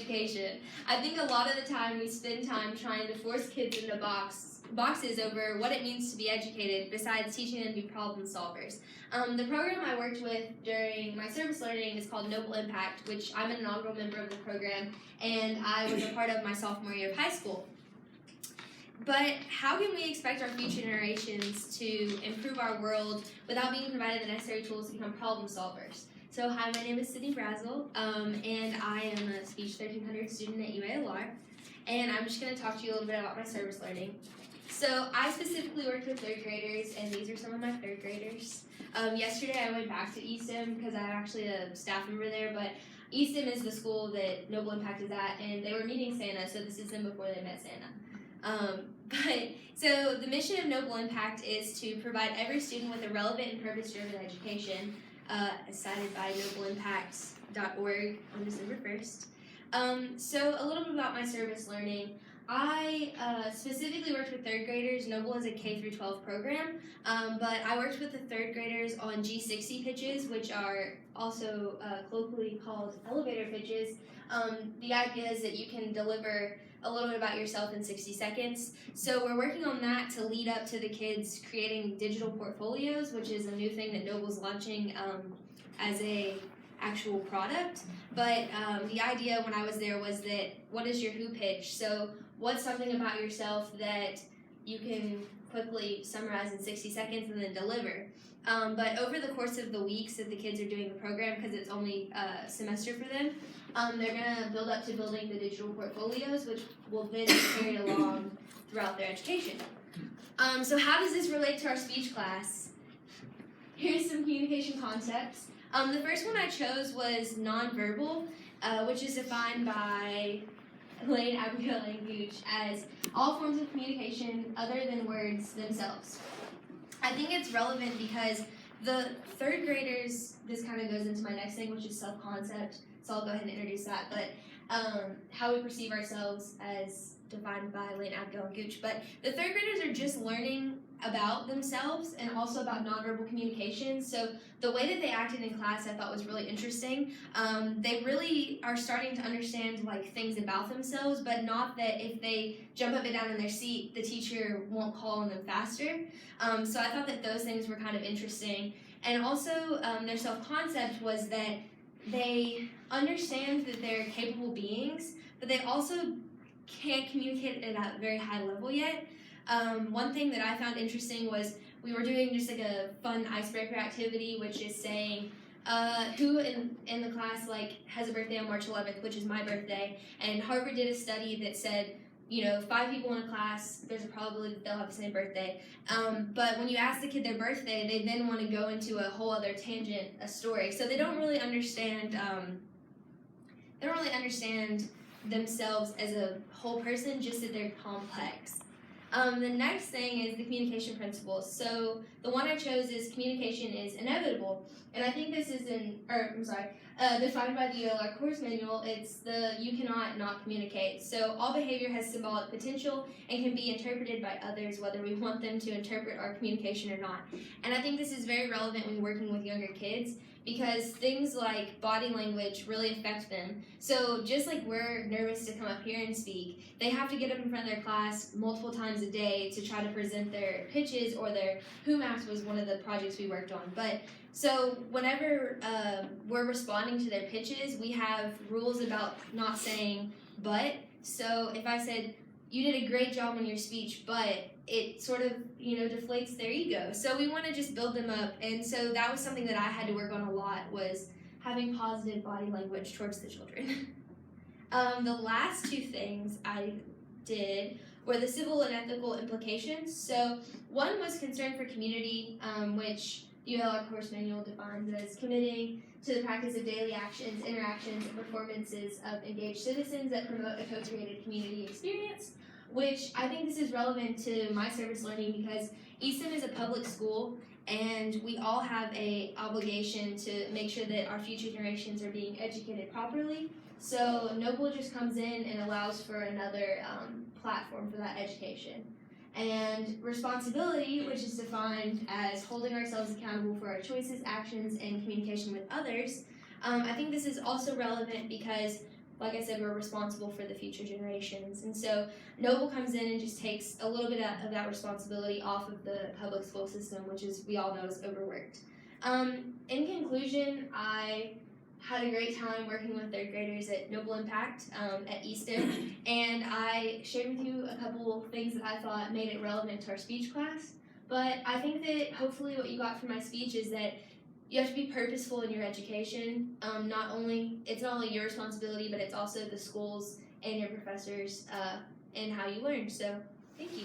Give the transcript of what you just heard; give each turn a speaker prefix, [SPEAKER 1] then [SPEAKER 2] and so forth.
[SPEAKER 1] education. I think a lot of the time we spend time trying to force kids into boxes over what it means to be educated besides teaching them to be problem solvers. The program I worked with during my service learning is called Noble Impact, which I'm an inaugural member of the program, and I was a part of my sophomore year of high school. But how can we expect our future generations to improve our world without being provided the necessary tools to become problem solvers? So hi, my name is Sydney Brazel, and I am a Speech 1300 student at UALR, and I'm just going to talk to you a little bit about my service learning. So I specifically worked with third graders, and these are some of my third graders. Yesterday I went back to Eastham because I'm actually a staff member there, but Eastham is the school that Noble Impact is at, and they were meeting Santa, so this is them before they met Santa. So the mission of Noble Impact is to provide every student with a relevant and purpose-driven education, as cited by nobleimpact.org on December 1st. So a little bit about my service learning. I specifically worked with third graders. Noble is a K-12 program, but I worked with the third graders on G60 pitches, which are also colloquially called elevator pitches. The idea is that you can deliver a little bit about yourself in 60 seconds. So we're working on that to lead up to the kids creating digital portfolios, which is a new thing that Noble's launching as a actual product. But the idea when I was there was that, what is your who pitch? So what's something about yourself that you can quickly summarize in 60 seconds and then deliver? But over the course of the weeks that the kids are doing the program, because it's only a semester for them, they're going to build up to building the digital portfolios, which will then be carried along throughout their education. So how does this relate to our speech class? Here's some communication concepts. The first one I chose was nonverbal, which is defined by Elaine Abigail and Gooch as all forms of communication other than words themselves. I think it's relevant because the third graders, this kind of goes into my next thing, which is self-concept, so I'll go ahead and introduce that, but how we perceive ourselves as defined by Elaine Abigail and Gooch. But the third graders are just learning about themselves and also about nonverbal communication. So the way that they acted in class I thought was really interesting. They really are starting to understand like things about themselves, but not that if they jump up and down in their seat, the teacher won't call on them faster. So I thought that those things were kind of interesting. And also their self-concept was that they understand that they're capable beings, but they also can't communicate at a very high level yet. One thing that I found interesting was we were doing just like a fun icebreaker activity, which is saying who in the class like has a birthday on March 11th, which is my birthday, and Harvard did a study that said, 5 people in a class, there's a probability that they'll have the same birthday. But when you ask the kid their birthday, they then want to go into a whole other tangent, a story. So they don't really understand. Themselves as a whole person, just that they're complex. The next thing is the communication principles. So the one I chose is communication is inevitable, and I think this is defined by the ULR course manual. It's the you cannot not communicate. So all behavior has symbolic potential and can be interpreted by others whether we want them to interpret our communication or not. And I think this is very relevant when working with younger kids, because things like body language really affect them. So just like we're nervous to come up here and speak, they have to get up in front of their class multiple times a day to try to present their pitches, or their Who Maps was one of the projects we worked on. But so whenever we're responding to their pitches, we have rules about not saying but. So if I said, you did a great job on your speech, but it sort of, deflates their ego. So we want to just build them up. And so that was something that I had to work on a lot, was having positive body language towards the children. The last two things I did were the civil and ethical implications. So one was concern for community, which the ULR course manual defines as committing to the practice of daily actions, interactions, and performances of engaged citizens that promote a co-created community experience, which I think this is relevant to my service learning because Eastham is a public school, and we all have an obligation to make sure that our future generations are being educated properly. So Noble just comes in and allows for another platform for that education. And responsibility, which is defined as holding ourselves accountable for our choices, actions, and communication with others. I think this is also relevant because like I said, we're responsible for the future generations. And so Noble comes in and just takes a little bit of that responsibility off of the public school system, which is, we all know, is overworked. In conclusion, I had a great time working with third graders at Noble Impact at Easton, and I shared with you a couple things that I thought made it relevant to our speech class. But I think that hopefully what you got from my speech is that you have to be purposeful in your education. It's not only your responsibility, but it's also the schools and your professors and how you learn. So thank you.